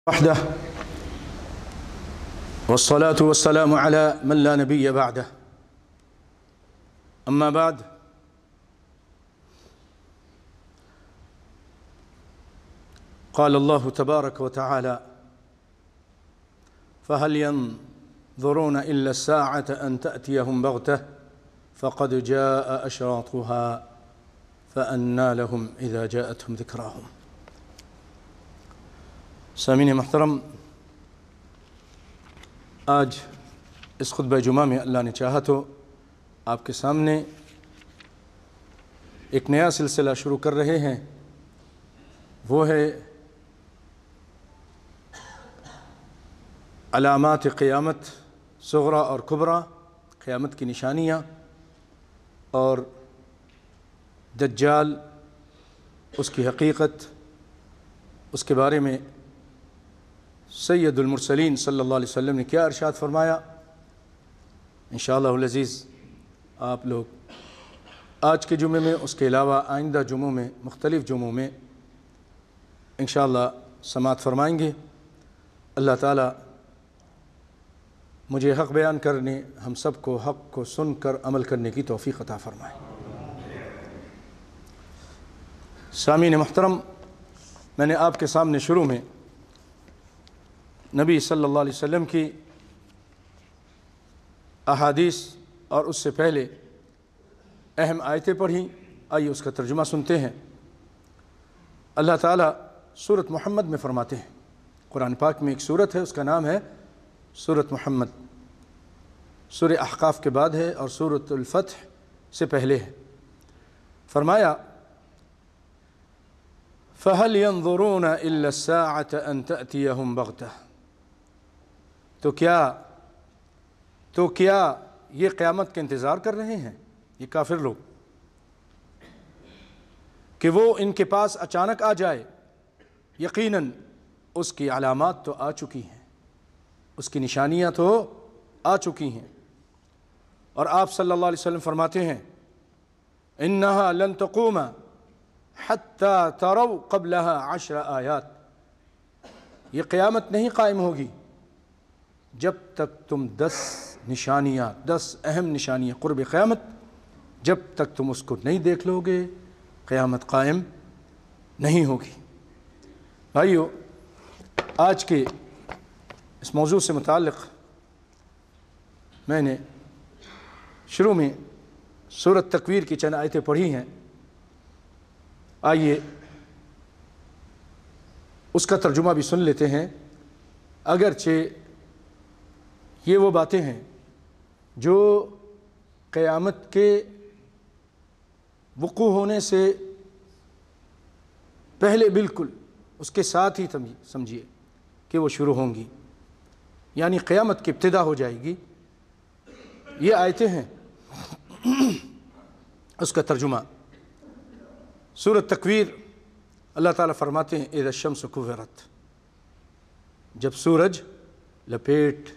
وحده والصلاة والسلام على من لا نبي بعده. أما بعد، قال الله تبارك وتعالى: فهل ينظرون إلا الساعة أن تأتيهم بغتة فقد جاء أشراطها فأنى لهم إذا جاءتهم ذكراهم. سامعین محترم، آج اس خطبہ جمعہ میں اللہ نے چاہا تو آپ کے سامنے ایک نیا سلسلہ شروع کر رہے ہیں. وہ ہے علامات قیامت صغریٰ اور کبریٰ، قیامت کی نشانیاں، اور دجال، اس کی حقیقت، اس کے بارے میں سید المرسلین صلی اللہ علیہ وسلم نے کیا ارشاد فرمایا. انشاءاللہ العزیز آپ لوگ آج کے جمعے میں، اس کے علاوہ آئندہ جمعوں میں، مختلف جمعوں میں انشاءاللہ سماعت فرمائیں گے. اللہ تعالیٰ مجھے حق بیان کرنے، ہم سب کو حق کو سن کر عمل کرنے کی توفیق عطا فرمائے. سامعین محترم، میں نے آپ کے سامنے شروع میں نبی صلی اللہ علیہ وسلم کی احادیث اور اس سے پہلے اہم آیتیں پڑھی. آئیے اس کا ترجمہ سنتے ہیں. اللہ تعالیٰ سورۃ محمد میں فرماتے ہیں، قرآن پاک میں ایک سورت ہے، اس کا نام ہے سورۃ محمد. سورہ احقاف کے بعد ہے اور سورۃ الفتح سے پہلے ہے. فرمایا: فَهَلْ يَنظُرُونَ إِلَّا السَّاعَةَ أَن تَأْتِيَهُمْ بَغْتَةً. تو کیا یہ قیامت کا انتظار کر رہے ہیں یہ کافر لوگ کہ وہ ان کے پاس اچانک آ جائے؟ یقیناً اس کی علامات تو آ چکی ہیں، اس کی نشانیاں تو آ چکی ہیں. اور آپ صلی اللہ علیہ وسلم فرماتے ہیں: انہا لن تقوم حتی تروا قبلها 10 آیات. یہ قیامت نہیں قائم ہوگی جب تک تم 10 نشانیاں، 10 اہم نشانیاں قرب قیامت، جب تک تم اس کو نہیں دیکھ لو گے قیامت قائم نہیں ہوگی. بھائیو، آج کے اس موضوع سے متعلق میں نے شروع میں سورۃ تکویر کی چند آیتیں پڑھی ہیں. آئیے اس کا ترجمہ بھی سن لیتے ہیں. اگرچہ یہ وہ باتیں ہیں جو قیامت کے وقوع ہونے سے پہلے بالکل اس کے ساتھ ہی سمجھیے کہ وہ شروع ہوں گی، یعنی قیامت کی ابتدا ہو جائے گی. یہ آیتیں ہیں. اس کا ترجمہ سورۃ تکویر. اللہ تعالیٰ فرماتے ہیں: اذا الشمس کورت. جب سورج لپیٹ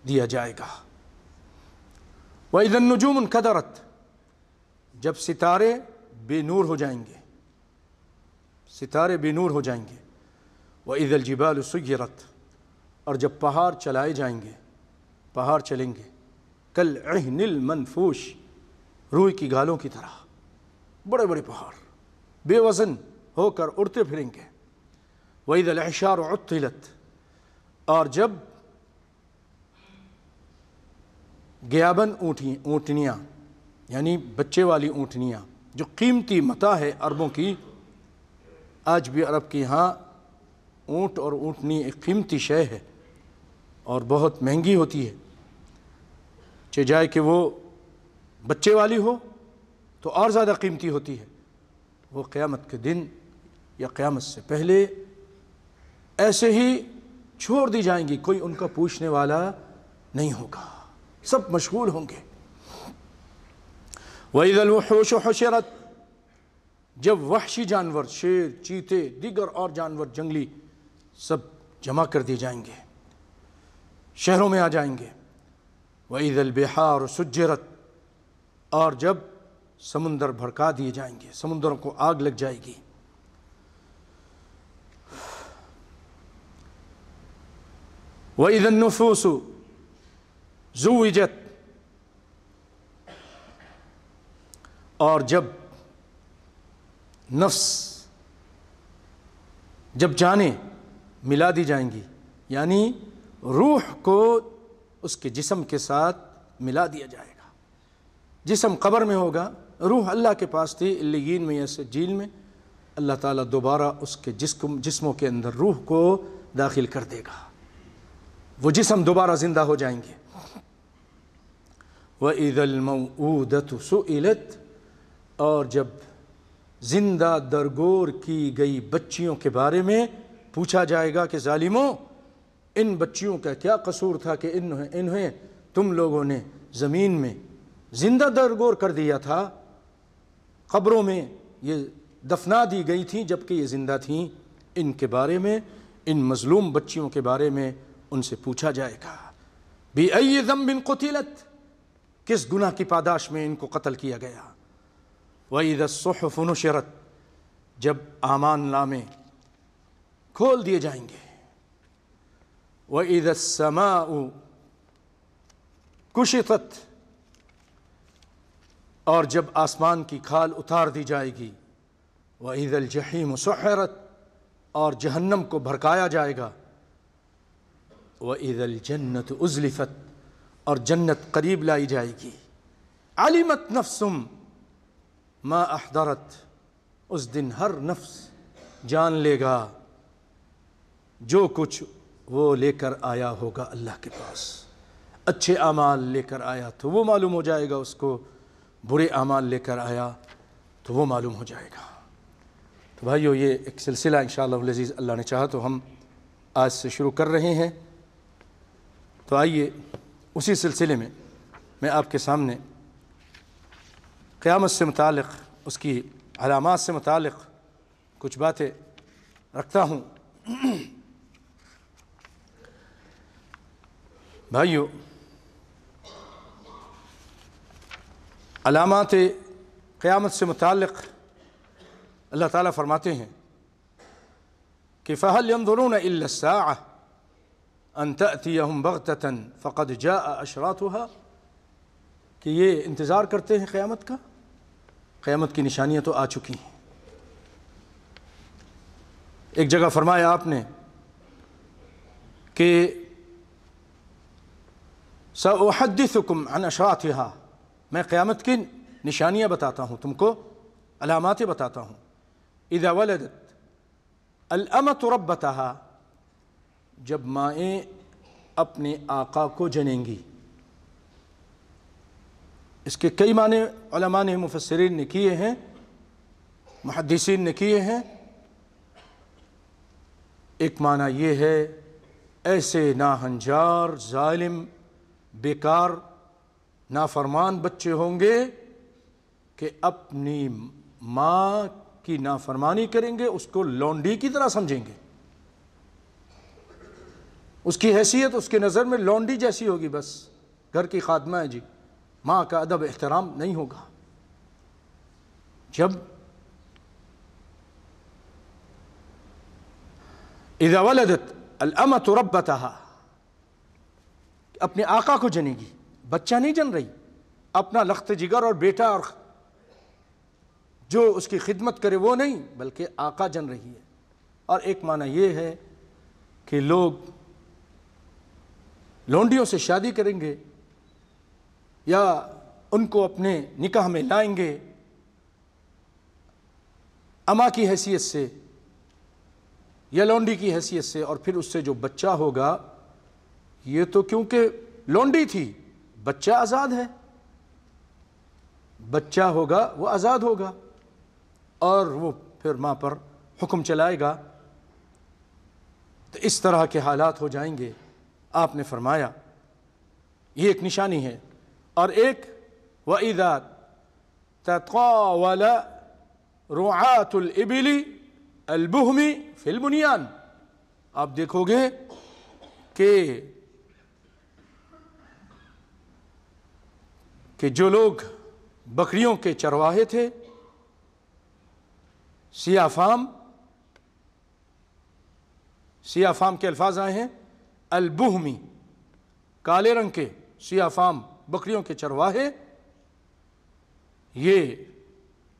دیا جائے گا. وَإِذَا النُّجُومُ انْكَدَرَتْ. جب ستارے بے نور ہو جائیں گے، ستارے بے نور ہو جائیں گے. وَإِذَا الْجِبَالُ سُيِّرَتْ. اور جب پہاڑ چلائے جائیں گے، پہاڑ چلیں گے. كَالْعِهْنِ الْمَنْفُوشِ. روئی کی گالوں کی طرح بڑے بڑے پہاڑ بے وزن ہو کر اڑتے پھریں گے. وَإِذَا الْعِشَارُ عُطِّلَتْ. اور جب گیابن اونٹنیاں، یعنی بچے والی اونٹنیاں، جو قیمتی متاع ہے عربوں کی، آج بھی عرب کے یہاں اونٹ اور اونٹنی ایک قیمتی شے ہے اور بہت مہنگی ہوتی ہے. چاہے کہ وہ بچے والی ہو تو اور زیادہ قیمتی ہوتی ہے. وہ قیامت کے دن یا قیامت سے پہلے ایسے ہی چھوڑ دی جائیں گی، کوئی ان کا پوچھنے والا نہیں ہوگا، سب مشغول ہوں گے. وَإِذَا الْوُحُوشُ حُشِرَتْ. جب وحشی جانور، شیر، چیتے، دیگر اور جانور جنگلی سب جمع کر دیے جائیں گے، شہروں میں آ جائیں گے. وَإِذَا الْبِحَارُ سُجِّرَتْ. اور جب سمندر بھڑکا دیے جائیں گے، سمندروں کو آگ لگ جائے گی. وَإِذَا النُّفُوسُ زُوِّجَتْ، اور جب نفس، جب جانیں ملا دی جائیں گی، یعنی روح کو اس کے جسم کے ساتھ ملا دیا جائے گا۔ جسم قبر میں ہوگا، روح اللہ کے پاس تھی علیین میں یا سجیل میں، اللہ تعالیٰ دوبارہ اس کے جسموں کے اندر روح کو داخل کر دے گا، وہ جسم دوبارہ زندہ ہو جائیں گے۔ وَإِذَا الْمَوْءُودَةُ سُئِلَتْ، اور جب زندہ درگور کی گئی بچیوں کے بارے میں پوچھا جائے گا کہ ظالموں، ان بچیوں کا کیا قصور تھا کہ انہیں تم لوگوں نے زمین میں زندہ درگور کر دیا تھا، قبروں میں یہ دفنا دی گئی تھیں جبکہ یہ زندہ تھیں۔ ان کے بارے میں، ان مظلوم بچیوں کے بارے میں ان سے پوچھا جائے گا۔ بِأَيِّ ذَنبٍ قُتِلَتْ، کس گناہ کی پاداش میں ان کو قتل کیا گیا۔ وَإِذَا الصُّحُفُ نُشِرَتْ، جب اعمال نامے کھول دیے جائیں گے۔ وَإِذَا السَّمَاءُ كُشِطَتْ، اور جب آسمان کی کھال اتار دی جائے گی۔ وَإِذَا الْجَحِيمُ سُعِّرَتْ، اور جہنم کو بھڑکایا جائے گا۔ وَإِذَا الْجَنَّةُ أُزْلِفَتْ، اور جنت قریب لائی جائے گی۔ عَلِمَتْ نَفْسٌ مَا أَحْضَرَتْ، اس دن ہر نفس جان لے گا جو کچھ وہ لے کر آیا ہوگا اللہ کے پاس۔ اچھے اعمال لے کر آیا تو وہ معلوم ہو جائے گا اس کو، برے اعمال لے کر آیا تو وہ معلوم ہو جائے گا۔ تو بھائیو، یہ ایک سلسلہ انشاءاللہ العزیز اللہ نے چاہا تو ہم آج سے شروع کر رہے ہیں۔ تو آئیے اسی سلسلے میں میں آپ کے سامنے قیامت سے متعلق، اس کی علامات سے متعلق کچھ باتیں رکھتا ہوں۔ بھائیو، علامات قیامت سے متعلق اللہ تعالیٰ فرماتے ہیں کہ فَهَلْ يَنظُرُونَ إِلَّا السَّاعَةَ أَن تَأْتِيَهُمْ بَغْتَةً فَقَدْ جَاءَ أَشْرَاطُهَا، کہ یہ انتظار کرتے ہیں قیامت کا؟ قیامت کی نشانیاں تو آ چکی ہیں۔ ایک جگہ فرمایا آپ نے کہ سَأُحَدِّثُكُمْ عَنْ أَشْرَاطِهَا، میں قیامت کی نشانیاں بتاتا ہوں تم کو، علامات بتاتا ہوں۔ اذا ولدت الامۃ ربتها، جب مائیں اپنے آقا کو جنیں گی۔ اس کے کئی معنی علماء نے، مفسرین نے کیے ہیں، محدثین نے کیے ہیں۔ ایک معنی یہ ہے، ایسے ناہنجار، ظالم، بیکار، نافرمان بچے ہوں گے کہ اپنی ماں کی نافرمانی کریں گے، اس کو لونڈی کی طرح سمجھیں گے۔ اس کی حیثیت اس کے نظر میں لونڈی جیسی ہوگی، بس گھر کی خادمہ ہے جی، ماں کا ادب احترام نہیں ہوگا۔ جب اذا ولدت الامۃ ربتها، اپنے آقا کو جنے گی، بچہ نہیں جن رہی، اپنا لخت جگر اور بیٹا اور جو اس کی خدمت کرے وہ نہیں، بلکہ آقا جن رہی ہے۔ اور ایک معنی یہ ہے کہ لوگ لونڈیوں سے شادی کریں گے یا ان کو اپنے نکاح میں لائیں گے اماں کی حیثیت سے یا لونڈی کی حیثیت سے، اور پھر اس سے جو بچہ ہوگا، یہ تو کیونکہ لونڈی تھی، بچہ آزاد ہے، بچہ ہوگا وہ آزاد ہوگا اور وہ پھر ماں پر حکم چلائے گا۔ تو اس طرح کے حالات ہو جائیں گے۔ آپ نے فرمایا یہ ایک نشانی ہے۔ اور ایک وَإِذَا تَطَاوَلَ رُعَاةُ الْإِبِلِ الْبُهْمِ فِي الْبُنْيَانِ، آپ دیکھو گے کہ جو لوگ بکریوں کے چرواہے تھے، سیاہ فام کے الفاظ آئے ہیں، البہمی، کالے رنگ کے سیاہ فام بکریوں کے چرواہے، یہ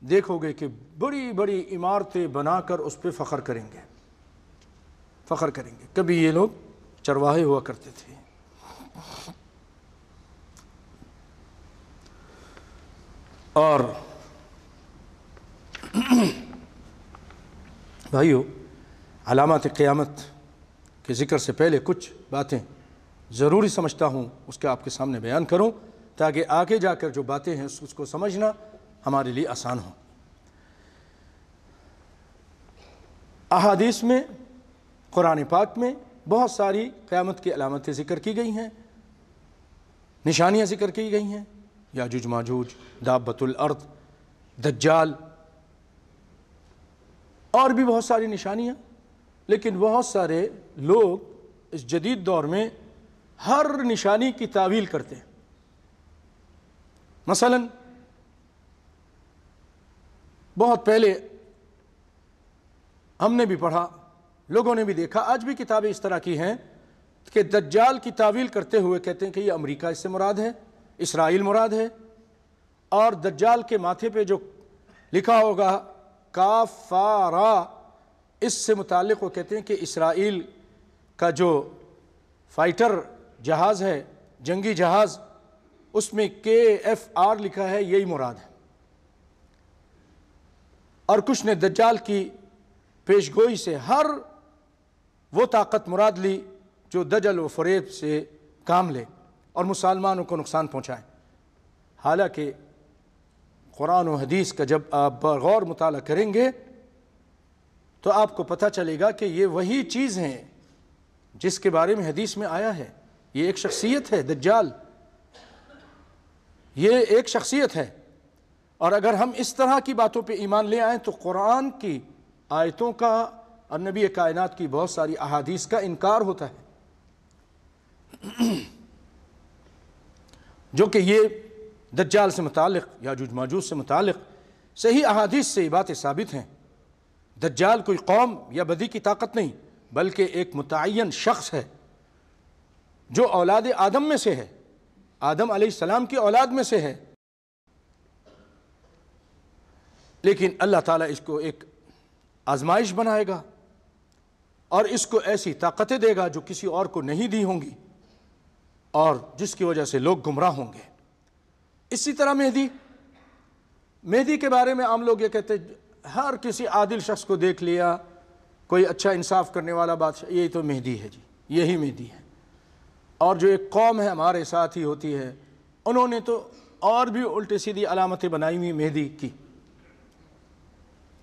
دیکھو گے کہ بڑی بڑی عمارتیں بنا کر اس پہ فخر کریں گے، فخر کریں گے۔ کبھی یہ لوگ چرواہے ہوا کرتے تھے۔ اور بھائیو، علامات قیامت کے ذکر سے پہلے کچھ باتیں ضروری سمجھتا ہوں اس کے آپ کے سامنے بیان کروں، تاکہ آگے جا کر جو باتیں ہیں اس کو سمجھنا ہمارے لیے آسان ہو۔ احادیث میں، قرآن پاک میں بہت ساری قیامت کی علامتیں ذکر کی گئی ہیں، نشانیاں ذکر کی گئی ہیں، یاجوج ماجوج، دابۃ الارض، دجال، اور بھی بہت ساری نشانیاں۔ لیکن بہت سارے لوگ اس جدید دور میں ہر نشانی کی تعویل کرتے ہیں۔ مثلا بہت پہلے ہم نے بھی پڑھا، لوگوں نے بھی دیکھا، آج بھی کتابیں اس طرح کی ہیں کہ دجال کی تعویل کرتے ہوئے کہتے ہیں کہ یہ امریکہ اس سے مراد ہے، اسرائیل مراد ہے، اور دجال کے ماتھے پہ جو لکھا ہوگا کافارا، اس سے متعلق وہ کہتے ہیں کہ اسرائیل کا جو فائٹر جہاز ہے، جنگی جہاز، اس میں KFR لکھا ہے، یہی مراد ہے۔ اور کچھ نے دجال کی پیش گوئی سے ہر وہ طاقت مراد لی جو دجل و فریب سے کام لے اور مسلمانوں کو نقصان پہنچائے۔ حالانکہ قرآن و حدیث کا جب آپ بغور مطالعہ کریں گے تو آپ کو پتہ چلے گا کہ یہ وہی چیز ہیں جس کے بارے میں حدیث میں آیا ہے۔ یہ ایک شخصیت ہے، دجال، یہ ایک شخصیت ہے۔ اور اگر ہم اس طرح کی باتوں پہ ایمان لے آئیں تو قرآن کی آیتوں کا اور نبی کائنات کی بہت ساری احادیث کا انکار ہوتا ہے، جو کہ یہ دجال سے متعلق، یاجوج ماجوج سے متعلق صحیح احادیث سے یہ باتیں ثابت ہیں۔ دجال کوئی قوم یا بدی کی طاقت نہیں، بلکہ ایک متعین شخص ہے جو اولاد آدم میں سے ہے، آدم علیہ السلام کی اولاد میں سے ہے۔ لیکن اللہ تعالیٰ اس کو ایک آزمائش بنائے گا اور اس کو ایسی طاقتیں دے گا جو کسی اور کو نہیں دی ہوں گی، اور جس کی وجہ سے لوگ گمراہ ہوں گے۔ اسی طرح مہدی کے بارے میں عام لوگ یہ کہتے ہیں، ہر کسی عادل شخص کو دیکھ لیا، کوئی اچھا انصاف کرنے والا بادشاہ، یہی تو مہدی ہے جی، یہی مہدی ہے۔ اور جو ایک قوم ہے ہمارے ساتھ ہی ہوتی ہے، انہوں نے تو اور بھی الٹی سیدھی علامتیں بنائی ہوئی مہدی کی،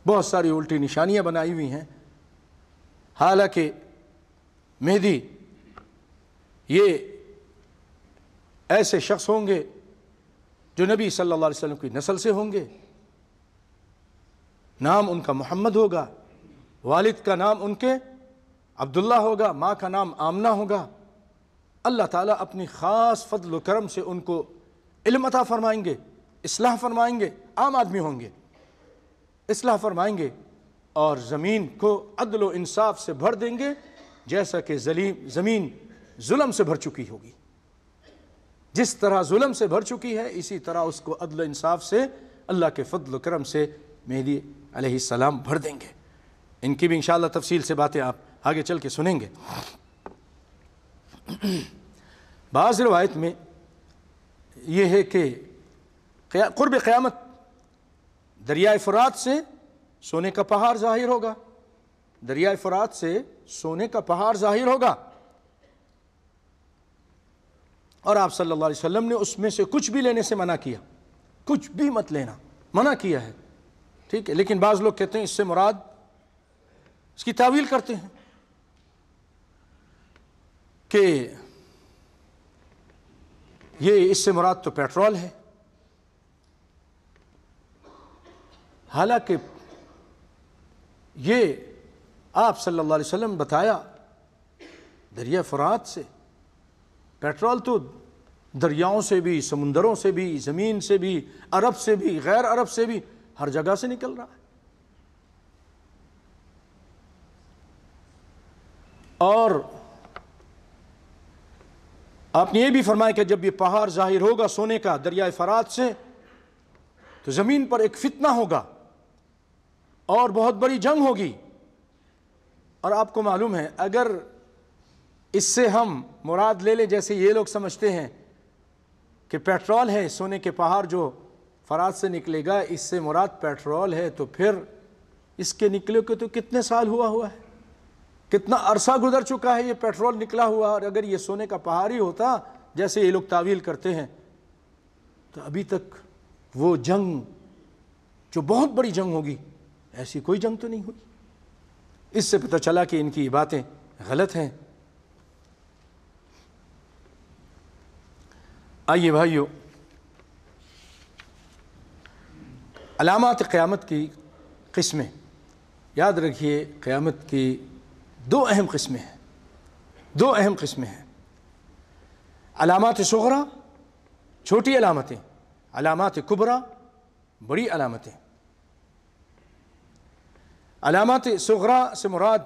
بہت ساری الٹی نشانیاں بنائی ہوئی ہیں۔ حالانکہ مہدی یہ ایسے شخص ہوں گے جو نبی صلی اللہ علیہ وسلم کی نسل سے ہوں گے، نام ان کا محمد ہوگا، والد کا نام ان کے عبداللہ ہوگا، ماں کا نام آمنہ ہوگا۔ اللہ تعالیٰ اپنی خاص فضل و کرم سے ان کو علم عطا فرمائیں گے، اصلاح فرمائیں گے، عام آدمی ہوں گے، اصلاح فرمائیں گے، اور زمین کو عدل و انصاف سے بھر دیں گے، جیسا کہ زمین ظلم سے بھر چکی ہوگی۔ جس طرح ظلم سے بھر چکی ہے، اسی طرح اس کو عدل و انصاف سے اللہ کے فضل و کرم سے مہدی علیہ السلام بھر دیں گے۔ ان کی بھی انشاءاللہ تفصیل سے باتیں آپ آگے چل کے سنیں گے۔ بعض روایت میں یہ ہے کہ قرب قیامت دریائے فرات سے سونے کا پہاڑ ظاہر ہوگا، دریائے فرات سے سونے کا پہاڑ ظاہر ہوگا، اور آپ صلی اللہ علیہ وسلم نے اس میں سے کچھ بھی لینے سے منع کیا، کچھ بھی مت لینا، منع کیا ہے، ٹھیک ہے۔ لیکن بعض لوگ کہتے ہیں اس سے مراد، اس کی تعویل کرتے ہیں کہ یہ اس سے مراد تو پیٹرول ہے۔ حالانکہ یہ آپ صلی اللہ علیہ وسلم بتایا دریا فرات سے، پیٹرول تو دریاؤں سے بھی، سمندروں سے بھی، زمین سے بھی، عرب سے بھی، غیر عرب سے بھی، ہر جگہ سے نکل رہا ہے۔ اور آپ نے یہ بھی فرمایا کہ جب یہ پہاڑ ظاہر ہوگا سونے کا دریائے فرات سے تو زمین پر ایک فتنہ ہوگا اور بہت بڑی جنگ ہوگی. اور آپ کو معلوم ہے اگر اس سے ہم مراد لے لیں جیسے یہ لوگ سمجھتے ہیں کہ پیٹرول ہے سونے کے پہاڑ جو فرات سے نکلے گا اس سے مراد پیٹرول ہے، تو پھر اس کے نکلے کو تو کتنے سال ہوا ہے، کتنا عرصہ گزر چکا ہے یہ پیٹرول نکلا ہوا. اور اگر یہ سونے کا پہاڑ ہی ہوتا جیسے یہ لوگ تعویل کرتے ہیں تو ابھی تک وہ جنگ جو بہت بڑی جنگ ہوگی ایسی کوئی جنگ تو نہیں ہوئی. اس سے پتہ چلا کہ ان کی باتیں غلط ہیں. آئیے بھائیو، علامات قیامت کی قسمیں یاد رکھیے. قیامت کی دو اہم قسمیں ہیں. علامات صغریٰ چھوٹی علامتیں، علامات کبریٰ بڑی علامتیں. علامات صغریٰ سے مراد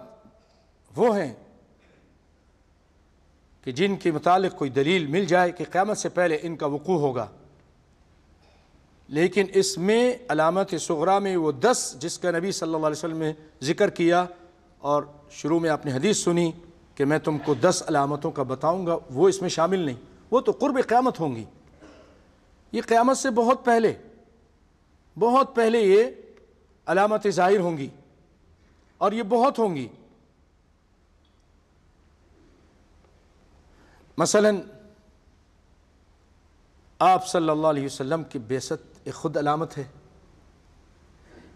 وہ ہیں کہ جن کے متعلق کوئی دلیل مل جائے کہ قیامت سے پہلے ان کا وقوع ہوگا. لیکن اس میں علامات صغریٰ میں وہ 10 جس کا نبی صلی اللہ علیہ وسلم نے ذکر کیا اور شروع میں آپ نے حدیث سنی کہ میں تم کو 10 علامتوں کا بتاؤں گا، وہ اس میں شامل نہیں. وہ تو قرب قیامت ہوں گی. یہ قیامت سے بہت پہلے یہ علامتیں ظاہر ہوں گی اور یہ بہت ہوں گی. مثلا آپ صلی اللہ علیہ وسلم کی بعثت ایک خود علامت ہے.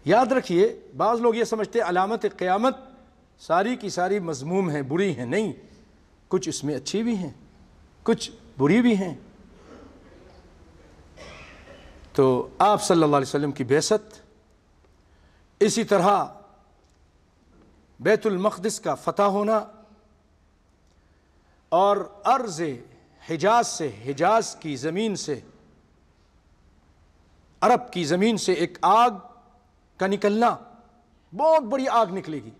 یاد رکھیے بعض لوگ یہ سمجھتے ہیں علامت قیامت ساری کی ساری مذموم ہیں، بری ہیں. نہیں، کچھ اس میں اچھی بھی ہیں کچھ بری بھی ہیں. تو آپ صلی اللہ علیہ وسلم کی بعثت، اسی طرح بیت المقدس کا فتح ہونا اور ارض حجاز کی زمین سے، عرب کی زمین سے ایک آگ کا نکلنا، بہت بڑی آگ نکلے گی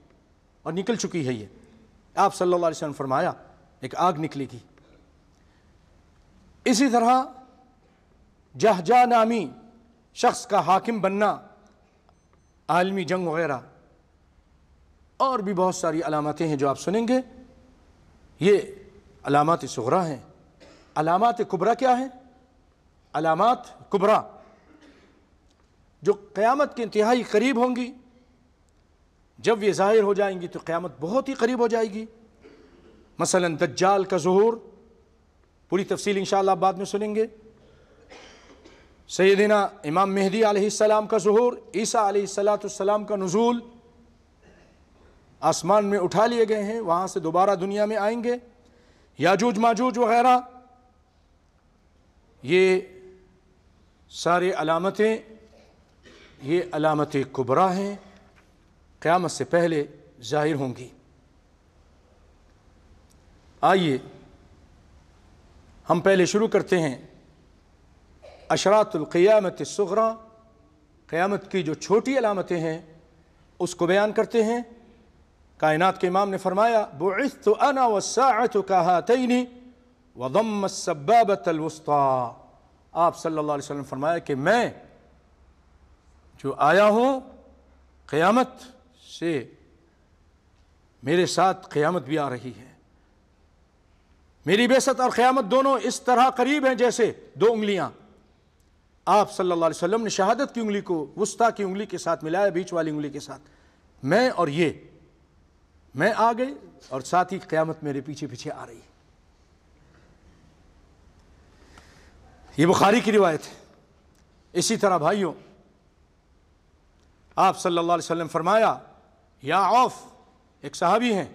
اور نکل چکی ہے. یہ آپ صلی اللہ علیہ وسلم فرمایا ایک آگ نکلے گی. اسی طرح جہجہ نامی شخص کا حاکم بننا، عالمی جنگ وغیرہ، اور بھی بہت ساری علامتیں ہیں جو آپ سنیں گے. یہ علامات صغریٰ ہیں. علامات کبریٰ کیا ہیں؟ علامات کبریٰ جو قیامت کے انتہائی قریب ہوں گی، جب یہ ظاہر ہو جائیں گی تو قیامت بہت ہی قریب ہو جائے گی. مثلا دجال کا ظہور، پوری تفصیل انشاءاللہ بعد میں سنیں گے. سیدنا امام مہدی علیہ السلام کا ظہور، عیسیٰ علیہ السلام کا نزول، آسمان میں اٹھا لیے گئے ہیں، وہاں سے دوبارہ دنیا میں آئیں گے. یاجوج ماجوج وغیرہ، یہ سارے علامتیں، یہ علامت کبریٰ ہیں، قیامت سے پہلے ظاہر ہوں گی. آئیے ہم پہلے شروع کرتے ہیں اشراط القیامت الصغریٰ، قیامت کی جو چھوٹی علامتیں ہیں اس کو بیان کرتے ہیں. کائنات کے امام نے فرمایا بعثت انا والساعۃ کہاتین وضم السبابۃ الوسطیٰ. آپ صلی اللہ علیہ وسلم فرمایا کہ میں جو آیا ہوں قیامت سے، میرے ساتھ قیامت بھی آ رہی ہے. میری بعثت اور قیامت دونوں اس طرح قریب ہیں جیسے دو انگلیاں. آپ صلی اللہ علیہ وسلم نے شہادت کی انگلی کو وسطیٰ کی انگلی کے ساتھ ملایا، بیچ والی انگلی کے ساتھ. میں اور میں آ گئی اور ساتھ ہی قیامت میرے پیچھے پیچھے آ رہی ہے. یہ بخاری کی روایت ہے. اسی طرح بھائیوں آپ صلی اللہ علیہ وسلم فرمایا، یا عوف، ایک صحابی ہیں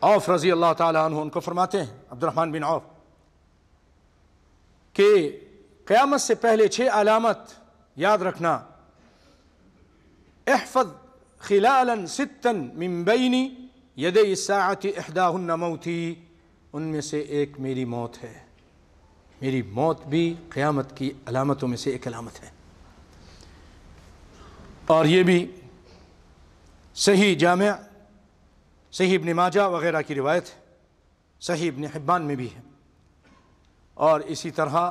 عوف رضی اللہ تعالی عنہ، ان کو فرماتے ہیں عبد الرحمن بن عوف کہ قیامت سے پہلے 6 علامت یاد رکھنا. احفظ خلالا 6 من بین یدی الساعۃ احداہن موتی. ان میں سے ایک میری موت ہے. میری موت بھی قیامت کی علامتوں میں سے ایک علامت ہے. اور یہ بھی صحیح جامع صحیح ابن ماجہ وغیرہ کی روایت ہے، صحیح ابن حبان میں بھی ہے۔ اور اسی طرح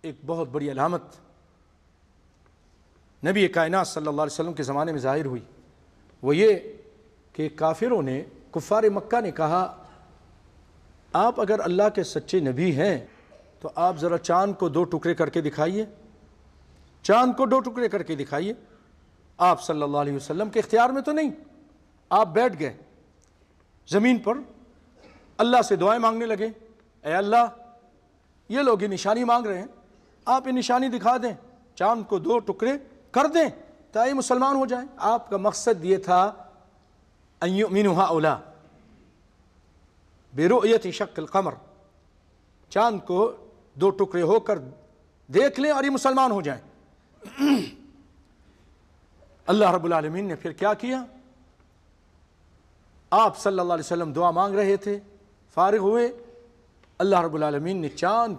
ایک بہت بڑی علامت نبی کائنات صلی اللہ علیہ وسلم کے زمانے میں ظاہر ہوئی، وہ یہ کہ کافروں نے، کفار مکہ نے کہا آپ اگر اللہ کے سچے نبی ہیں تو آپ ذرا چاند کو 2 ٹکڑے کر کے دکھائیے، چاند کو 2 ٹکڑے کر کے دکھائیے۔ آپ صلی اللہ علیہ وسلم کے اختیار میں تو نہیں، آپ بیٹھ گئے زمین پر، اللہ سے دعائیں مانگنے لگے، اے اللہ یہ لوگ یہ نشانی مانگ رہے ہیں، آپ یہ نشانی دکھا دیں، چاند کو 2 ٹکڑے کر دیں تاکہ مسلمان ہو جائیں۔ آپ کا مقصد یہ تھا ان یؤمنوا ہؤلاء برؤیت شق القمر، چاند کو 2 ٹکڑے ہو کر دیکھ لیں اور یہ مسلمان ہو جائیں۔ اللہ رب العالمین نے پھر کیا کیا؟ آپ صلی اللہ علیہ وسلم دعا مانگ رہے تھے، فارغ ہوئے، اللہ رب العالمین نے چاند،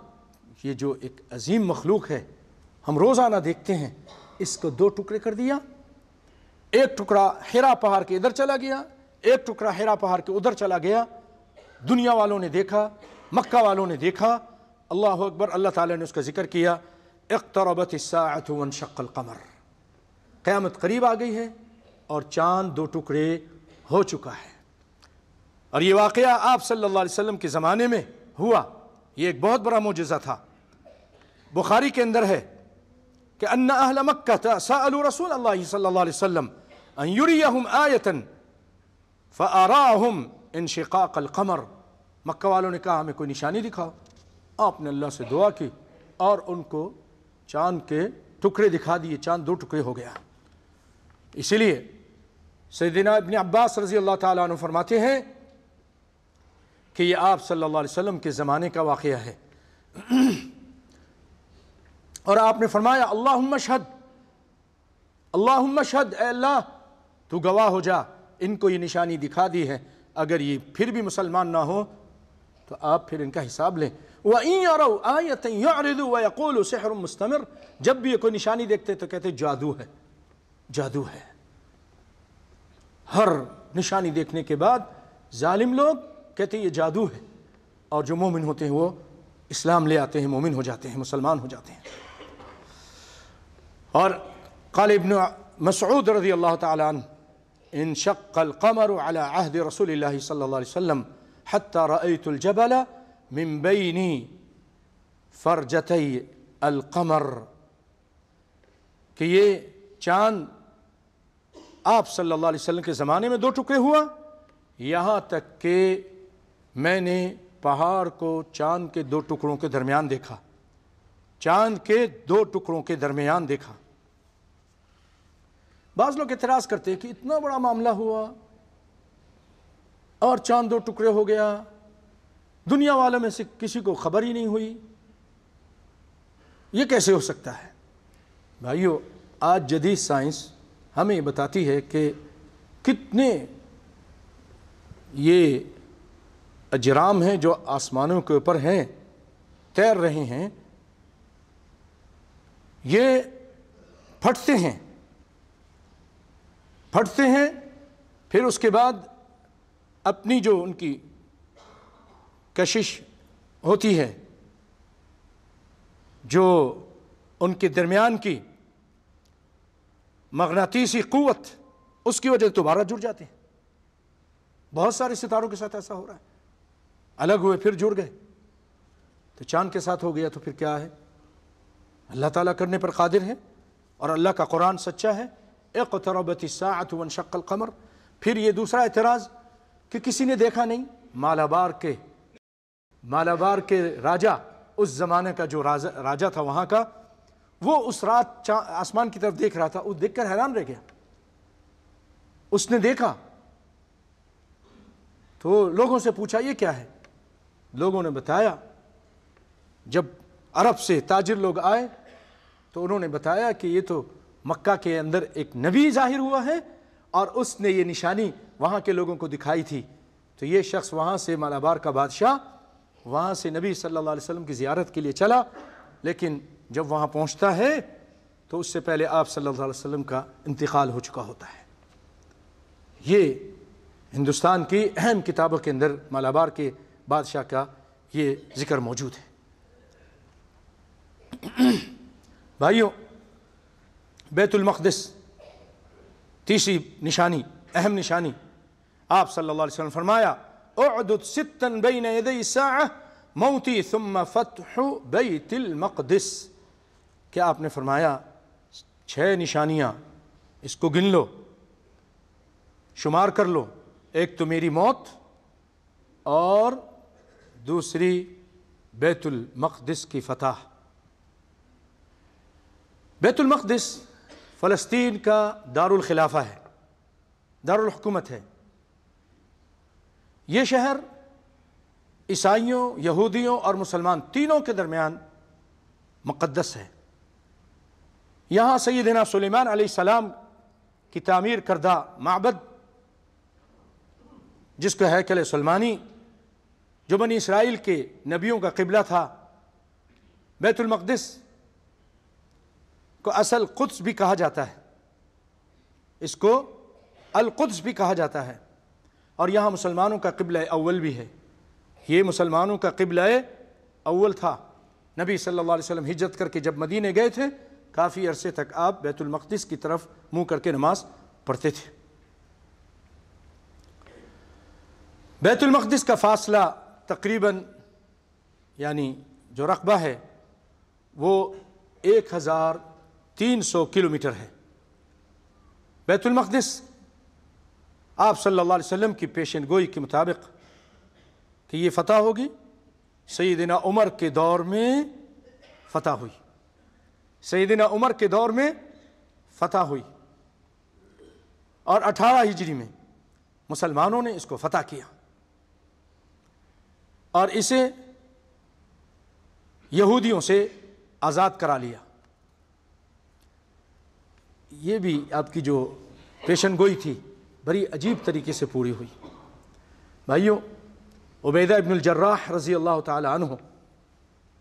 یہ جو ایک عظیم مخلوق ہے ہم روزانہ دیکھتے ہیں، اس کو 2 ٹکڑے کر دیا۔ ایک ٹکڑا حرا پہاڑ کے ادھر چلا گیا، ایک ٹکڑا حرا پہاڑ کے ادھر چلا گیا۔ دنیا والوں نے دیکھا، مکہ والوں نے دیکھا، اللہ اکبر، اللہ تعالیٰ نے اس کا ذکر کیا، اقتربت الساعة وانشق القمر، قیامت قریب آ گئی ہے اور چاند 2 ٹکڑے ہو چکا ہے۔ اور یہ واقعہ آپ صلی اللہ علیہ وسلم کے زمانے میں ہوا، یہ ایک بہت بڑا معجزہ تھا۔ بخاری کے اندر ہے کہ ان اہل مکہ سألوا رسول اللہ صلی اللہ علیہ وسلم ان یریہم آیۃ فاراہم انشقاق القمر، مکہ والوں نے کہا ہمیں کوئی نشانی دکھاؤ، آپ نے اللہ سے دعا کی اور ان کو چاند کے ٹکڑے دکھا دیے، چاند 2 ٹکڑے ہو گیا۔ اسی لیے سیدنا ابن عباس رضی اللہ تعالیٰ عنہ فرماتے ہیں کہ یہ آپ صلی اللہ علیہ وسلم کے زمانے کا واقعہ ہے، اور آپ نے فرمایا اللہم اشہد، اللہم اشہد، اے اللہ تو گواہ ہو جا، ان کو یہ نشانی دکھا دی ہے، اگر یہ پھر بھی مسلمان نہ ہو تو آپ پھر ان کا حساب لیں۔ وَإِن يَرَوْا آیَةً يَعْرِضُوا وَيَقُولُوا سِحْرٌ مُسْتَمِرٌ، جب بھی یہ کوئی نشانی دیکھتے تو کہتے جادو ہے، جادو ہے۔ ہر نشانی دیکھنے کے بعد ظالم لوگ کہتے ہیں یہ جادو ہے، اور جو مومن ہوتے ہیں وہ اسلام لے آتے ہیں، مومن ہو جاتے ہیں، مسلمان ہو جاتے ہیں۔ اور قال ابن مسعود رضی اللہ تعالی عنہ انشق القمر على عهد رسول اللہ صلی اللہ علیہ وسلم حتى رأيت الجبل من بين فرجتي القمر، کہ یہ چاند آپ صلی اللہ علیہ وسلم کے زمانے میں 2 ٹکڑے ہوا، یہاں تک کہ میں نے پہاڑ کو چاند کے 2 ٹکڑوں کے درمیان دیکھا، چاند کے 2 ٹکڑوں کے درمیان دیکھا۔ بعض لوگ اعتراض کرتے ہیں کہ اتنا بڑا معاملہ ہوا اور چاند 2 ٹکڑے ہو گیا، دنیا والوں میں سے کسی کو خبر ہی نہیں ہوئی، یہ کیسے ہو سکتا ہے؟ بھائیو، آج جدید سائنس ہمیں بتاتی ہے کہ کتنے یہ اجرام ہیں جو آسمانوں کے اوپر ہیں، تیر رہے ہیں، یہ پھٹتے ہیں، پھر اس کے بعد اپنی جو ان کی کشش ہوتی ہے، جو ان کے درمیان کی مغناطیسی قوت، اس کی وجہ سے دوبارہ جڑ جاتے ہیں۔ بہت سارے ستاروں کے ساتھ ایسا ہو رہا ہے، الگ ہوئے پھر جڑ گئے، تو چاند کے ساتھ ہو گیا تو پھر کیا ہے؟ اللہ تعالیٰ کرنے پر قادر ہے، اور اللہ کا قرآن سچا ہے۔ اقتربت الساعة وانشق القمر۔ پھر یہ دوسرا اعتراض کہ کسی نے دیکھا نہیں، مالابار کے راجہ، اس زمانے کا جو راجہ تھا وہاں کا، وہ اس رات آسمان کی طرف دیکھ رہا تھا، وہ دیکھ کر حیران رہ گیا، اس نے دیکھا تو لوگوں سے پوچھا یہ کیا ہے؟ لوگوں نے بتایا، جب عرب سے تاجر لوگ آئے تو انہوں نے بتایا کہ یہ تو مکہ کے اندر ایک نبی ظاہر ہوا ہے اور اس نے یہ نشانی وہاں کے لوگوں کو دکھائی تھی، تو یہ شخص وہاں سے، مالابار کا بادشاہ وہاں سے نبی صلی اللہ علیہ وسلم کی زیارت کے لیے چلا، لیکن جب وہاں پہنچتا ہے تو اس سے پہلے آپ صلی اللہ علیہ وسلم کا انتقال ہو چکا ہوتا ہے۔ یہ ہندوستان کی اہم کتابوں کے اندر مالابار کے بادشاہ کا یہ ذکر موجود ہے۔ بھائیوں، بیت المقدس تیسری نشانی، اہم نشانی، آپ صلی اللہ علیہ وسلم فرمایا اعدد ستا بین یدی الساعہ موتی ثم فتح بیت المقدس، کہ آپ نے فرمایا 6 نشانیاں، اس کو گن لو، شمار کر لو، ایک تو میری موت اور دوسری بیت المقدس کی فتح۔ بیت المقدس فلسطین کا دار الخلافہ ہے، دار الحکومت ہے۔ یہ شہر عیسائیوں، یہودیوں اور مسلمان تینوں کے درمیان مقدس ہے۔ یہاں سیدنا سلیمان علیہ السلام کی تعمیر کردہ معبد، جس کو ہیکل سلیمانی، جو بنی اسرائیل کے نبیوں کا قبلہ تھا، بیت المقدس کو اصل قدس بھی کہا جاتا ہے، اس کو القدس بھی کہا جاتا ہے، اور یہاں مسلمانوں کا قبلہ اول بھی ہے۔ یہ مسلمانوں کا قبلہ اول تھا۔ نبی صلی اللہ علیہ وسلم ہجرت کر کے جب مدینے گئے تھے، کافی عرصے تک آپ بیت المقدس کی طرف منہ کر کے نماز پڑھتے تھے۔ بیت المقدس کا فاصلہ تقریباً، یعنی جو رقبہ ہے، وہ 1300 کلومیٹر ہے۔ بیت المقدس آپ صلی اللہ علیہ وسلم کی پیشن گوئی کے مطابق کہ یہ فتح ہوگی، سیدنا عمر کے دور میں فتح ہوئی، سیدنا عمر کے دور میں فتح ہوئی، اور 18 ہجری میں مسلمانوں نے اس کو فتح کیا اور اسے یہودیوں سے آزاد کرا لیا۔ یہ بھی آپ کی جو پیشن گوئی تھی بڑی عجیب طریقے سے پوری ہوئی۔ بھائیوں، عبیدہ ابن الجراح رضی اللہ تعالی عنہ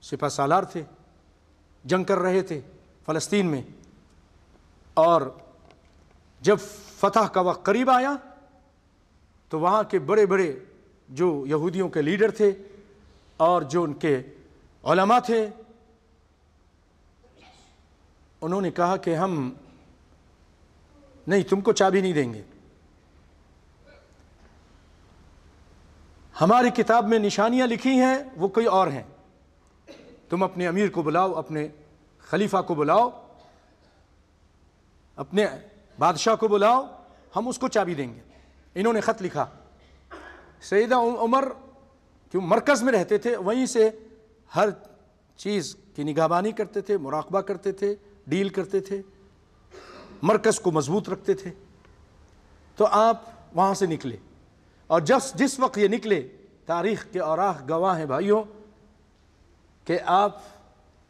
سپہ سالار تھے، جنگ کر رہے تھے فلسطین میں، اور جب فتح کا وقت قریب آیا تو وہاں کے بڑے بڑے جو یہودیوں کے لیڈر تھے اور جو ان کے علماء تھے، انہوں نے کہا کہ ہم نہیں، تم کو چابی نہیں دیں گے، ہماری کتاب میں نشانیاں لکھی ہیں وہ کوئی اور ہیں، تم اپنے امیر کو بلاؤ، اپنے خلیفہ کو بلاؤ، اپنے بادشاہ کو بلاؤ، ہم اس کو چابی دیں گے۔ انہوں نے خط لکھا۔ سیدنا عمر کیوں مرکز میں رہتے تھے، وہیں سے ہر چیز کی نگہبانی کرتے تھے، مراقبہ کرتے تھے، ڈیل کرتے تھے، مرکز کو مضبوط رکھتے تھے۔ تو آپ وہاں سے نکلے، اور جس وقت یہ نکلے، تاریخ کے اوراق گواہ ہیں بھائیوں، کہ آپ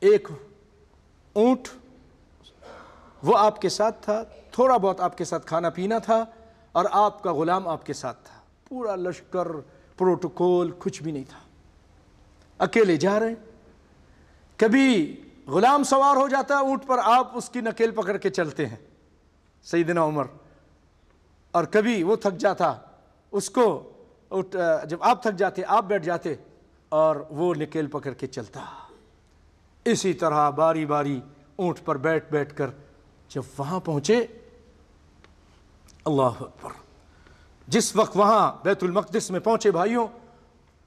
ایک اونٹ وہ آپ کے ساتھ تھا، تھوڑا بہت آپ کے ساتھ کھانا پینا تھا، اور آپ کا غلام آپ کے ساتھ تھا، پورا لشکر، پروٹوکول کچھ بھی نہیں تھا، اکیلے جا رہے ہیں۔ کبھی غلام سوار ہو جاتا ہے اونٹ پر، آپ اس کی نکیل پکڑ کے چلتے ہیں سیدنا عمر، اور کبھی وہ تھک جاتا، اس کو جب آپ تھک جاتے آپ بیٹھ جاتے اور وہ نکیل پکڑ کے چلتا۔ اسی طرح باری باری اونٹ پر بیٹھ بیٹھ کر جب وہاں پہنچے، اللہ اکبر، جس وقت وہاں بیت المقدس میں پہنچے بھائیوں،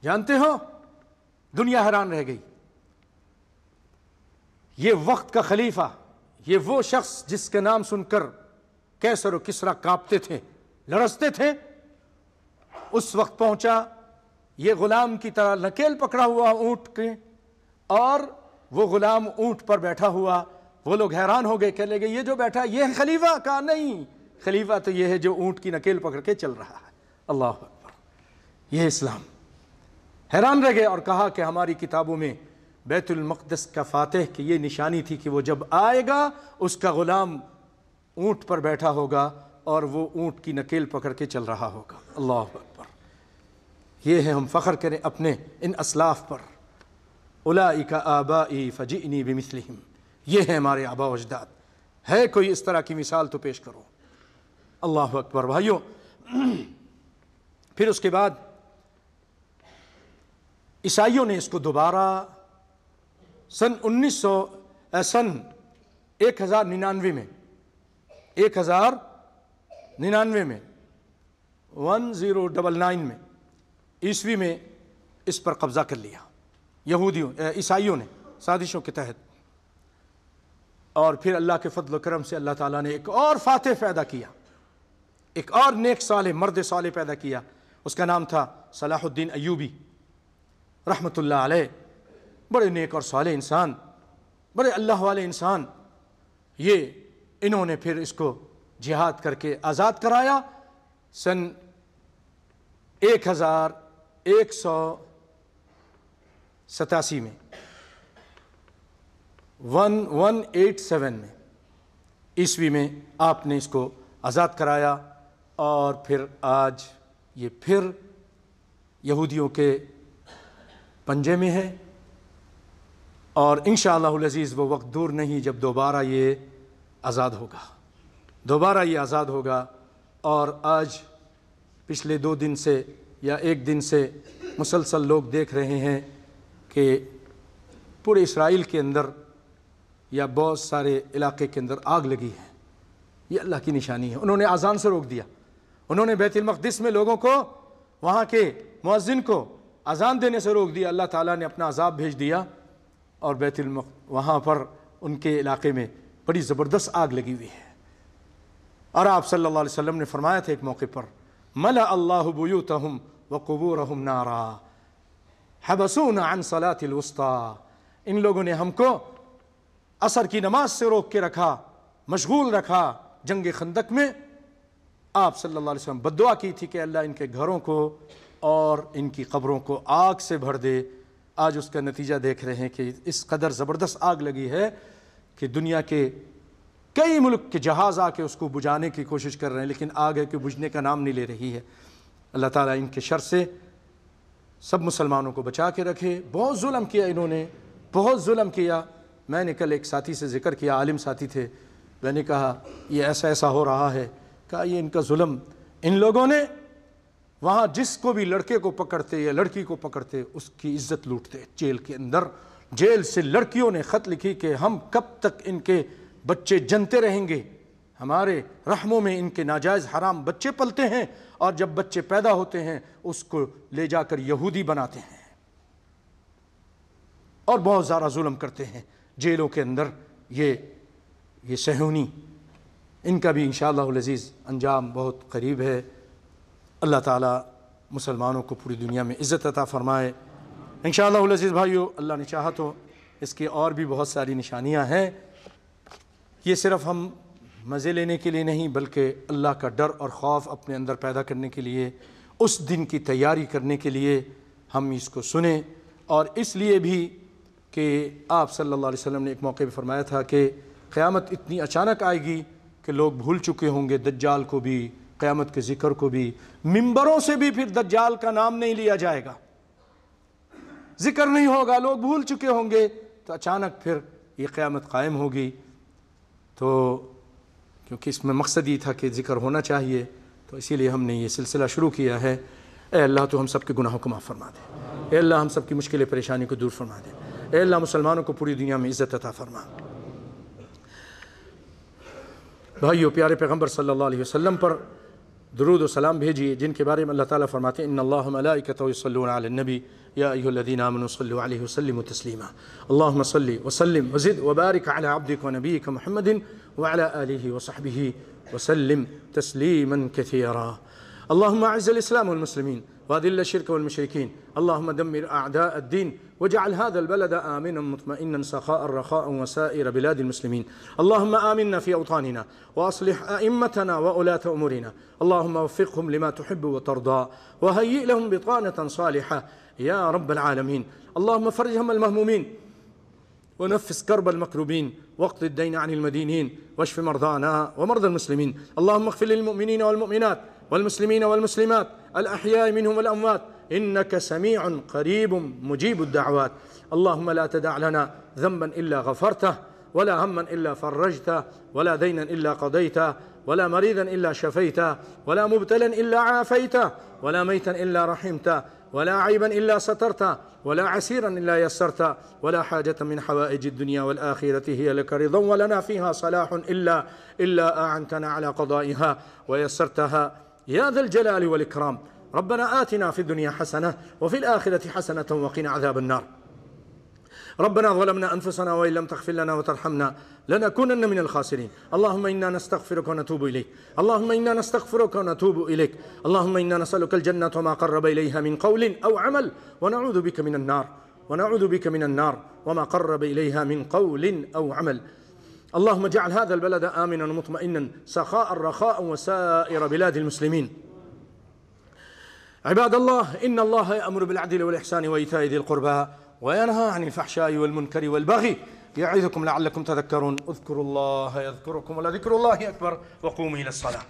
جانتے ہو دنیا حیران رہ گئی۔ یہ وقت کا خلیفہ، یہ وہ شخص جس کے نام سن کر کیسر و کسریٰ کانپتے تھے، لرزتے تھے، اس وقت پہنچا، یہ غلام کی طرح نکیل پکڑا ہوا اونٹ کے، اور وہ غلام اونٹ پر بیٹھا ہوا۔ وہ لوگ حیران ہو گئے، کہنے لگے یہ جو بیٹھا یہ ہے خلیفہ؟ کہا نہیں، خلیفہ تو یہ ہے جو اونٹ کی نکیل پکڑ کے چل رہا ہے۔ اللہ اکبر، یہ اسلام۔ حیران رہ گئے اور کہا کہ ہماری کتابوں میں بیت المقدس کا فاتح کی یہ نشانی تھی کہ وہ جب آئے گا اس کا غلام اونٹ پر بیٹھا ہوگا اور وہ اونٹ کی نکیل پکڑ کے چل رہا ہوگا۔ اللہ اکبر، یہ ہے ہم فخر کریں اپنے ان اسلاف پر۔ اولئک آبائی فجئنی بمثلہم، یہ ہے ہمارے آبا و اجداد، ہے کوئی اس طرح کی مثال تو پیش کرو۔ اللہ اکبر۔ بھائیوں، پھر اس کے بعد عیسائیوں نے اس کو دوبارہ سن 1099 میں 1099 میں عیسوی میں اس پر قبضہ کر لیا عیسائیوں نے سازشوں کے تحت. اور پھر اللہ کے فضل و کرم سے اللہ تعالیٰ نے ایک اور فاتح پیدا کیا, ایک اور نیک صالح مرد صالح پیدا کیا. اس کا نام تھا صلاح الدین ایوبی رحمۃ اللہ علیہ. بڑے نیک اور صالح انسان, بڑے اللہ والے انسان. انہوں نے پھر اس کو جہاد کر کے آزاد کرایا. سن 1187 میں 1187 میں عیسوی میں آپ نے اس کو آزاد کرایا. اور پھر آج یہ پھر یہودیوں کے پنجے میں ہے. اور انشاءاللہ العزیز وہ وقت دور نہیں جب دوبارہ یہ آزاد ہوگا. اور آج پچھلے 2 دن سے یا 1 دن سے مسلسل لوگ دیکھ رہے ہیں کہ پورے اسرائیل کے اندر یا بہت سارے علاقے کے اندر آگ لگی ہے. یہ اللہ کی نشانی ہے. انہوں نے اذان سے روک دیا, انہوں نے بیت المقدس میں لوگوں کو, وہاں کے مؤذن کو اذان دینے سے روک دیا. اللہ تعالیٰ نے اپنا عذاب بھیج دیا اور وہاں پر ان کے علاقے میں بڑی زبردست آگ لگی ہوئی ہے. اور آپ صلی اللہ علیہ وسلم نے فرمایا تھا ایک موقع پر, ملأ اللہ بیوتہم وقبورہم نارا حبسونا عن صلاة الوسطی. ان لوگوں نے ہم کو عصر کی نماز سے روک کے رکھا, مشغول رکھا. جنگ خندق میں آپ صلی اللہ علیہ وسلم بددعا کی تھی کہ اللہ ان کے گھروں کو اور ان کی قبروں کو آگ سے بھر دے. آج اس کا نتیجہ دیکھ رہے ہیں کہ اس قدر زبردست آگ لگی ہے کہ دنیا کے کئی ملک کے جہاز آ کے اس کو بجھانے کی کوشش کر رہے ہیں, لیکن آگ ہے کہ بجھنے کا نام نہیں لے رہی ہے. اللہ تعالیٰ ان کے شر سے سب مسلمانوں کو بچا کے رکھے. بہت ظلم کیا انہوں نے, بہت ظلم کیا. میں نے کل ایک ساتھی سے ذکر کیا, عالم ساتھی تھے, میں نے کہا یہ ایسا ہو رہا ہے. کہا یہ ان کا ظلم, ان لوگوں نے وہاں جس کو بھی لڑکے کو پکڑتے یا لڑکی کو پکڑتے اس کی عزت لوٹتے. جیل کے اندر, جیل سے لڑکیوں نے خط لکھی کہ ہم کب تک ان کے بچے جنتے رہیں گے, ہمارے رحموں میں ان کے ناجائز حرام بچے پلتے ہیں, اور جب بچے پیدا ہوتے ہیں اس کو لے جا کر یہودی بناتے ہیں اور بہت زیادہ ظلم کرتے ہیں جیلوں کے اندر. یہ صہیونی, ان کا بھی انشاءاللہ العزیز انجام بہت قریب ہے. اللہ تعالیٰ مسلمانوں کو پوری دنیا میں عزت عطا فرمائے انشاءاللہ العزیز. بھائیو, اللہ نے چاہا تو اس کی اور بھی بہت ساری نشانیاں ہیں. یہ صرف ہم مزے لینے کے لیے نہیں بلکہ اللہ کا ڈر اور خوف اپنے اندر پیدا کرنے کے لیے, اس دن کی تیاری کرنے کے لیے ہم اس کو سنیں. اور اس لیے بھی کہ آپ صلی اللہ علیہ وسلم نے ایک موقع پہ فرمایا تھا کہ قیامت اتنی اچانک آئے گی کہ لوگ بھول چکے ہوں گے دجال کو بھی, قیامت کے ذکر کو بھی. منبروں سے بھی پھر دجال کا نام نہیں لیا جائے گا, ذکر نہیں ہوگا, لوگ بھول چکے ہوں گے. تو اچانک پھر یہ قیامت قائم ہوگی. تو کیونکہ اس میں مقصد یہ تھا کہ ذکر ہونا چاہیے, تو اسی لیے ہم نے یہ سلسلہ شروع کیا ہے. اے اللہ تو ہم سب کے گناہوں کو معاف فرما دے. اے اللہ ہم سب کی مشکل پریشانی کو دور فرما دے. اے اللہ مسلمانوں کو پوری دنیا میں عزت عطا فرما. بھائیو, پیارے پیغمبر صلی اللہ علیہ وسلم پر درود و سلام بھیجیے, جن کے بارے میں اللہ تعالیٰ فرماتے ہیں ان اللہ ملائکتہ یصلون علی النبی یا ایھا الذین آمنوا صلوا علیہ وسلموا تسلیما. اللہم صل وسلم وزد وبارک علی عبدک ونبیک محمد وعلى آلہ وصحبہ وسلم تسلیما کثیرا. اللهم اعز الاسلام والمسلمين واذل الشرك والمشركين. اللهم دمر اعداء الدين واجعل هذا البلد آمنا مطمئنا سخاء رخاء وسائر بلاد المسلمين. اللهم آمنا في أوطاننا وأصلح أئمتنا وولاة أمورنا. اللهم وفقهم لما تحب وترضى وهيئ لهم بطانة صالحة يا رب العالمين. اللهم فرج هم المهمومين ونفس كرب المكروبين واقض الدين عن المدينين واشف مرضانا ومرضى المسلمين. اللهم اغفر للمؤمنين والمؤمنات والمسلمين والمسلمات الأحياء منهم والأموات إنك سميع قريب مجيب الدعوات. اللهم لا تدع لنا ذنبا إلا غفرته ولا هما إلا فرجته، ولا دينا إلا قضيته، ولا مريضا إلا شفيته، ولا مبتلا إلا عافيته، ولا ميتا إلا رحمته، ولا عيبا إلا سترته، ولا عسيرا إلا يسرته، ولا حاجة من حوائج الدنيا والآخرة هي لك رضا ولنا فيها صلاح إلا أعنتنا على قضائها ويسرتها يا ذا الجلال والإكرام. ربنا آتنا في الدنيا حسنة وفي الآخرة حسنة وقنا عذاب النار. ربنا ظلمنا أنفسنا وإن لم تغفر لنا وترحمنا لنكونن من الخاسرين. اللهم إنا نستغفرك ونتوب إليك، اللهم إنا نستغفرك ونتوب إليك، اللهم إنا نسألك الجنة وما قرب إليها من قول أو عمل، ونعوذ بك من النار وما قرب إليها من قول أو عمل. اللهم اجعل هذا البلد آمنا مطمئنا سخاء رخاء وسائر بلاد المسلمين. عباد الله، إن الله يأمر بالعدل والإحسان وإيتاء ذي القربى وينهى عن الفحشاء والمنكر والبغي يعظكم لعلكم تذكرون. اذكروا الله يذكركم ولذكر الله أكبر وقوموا إلى الصلاة.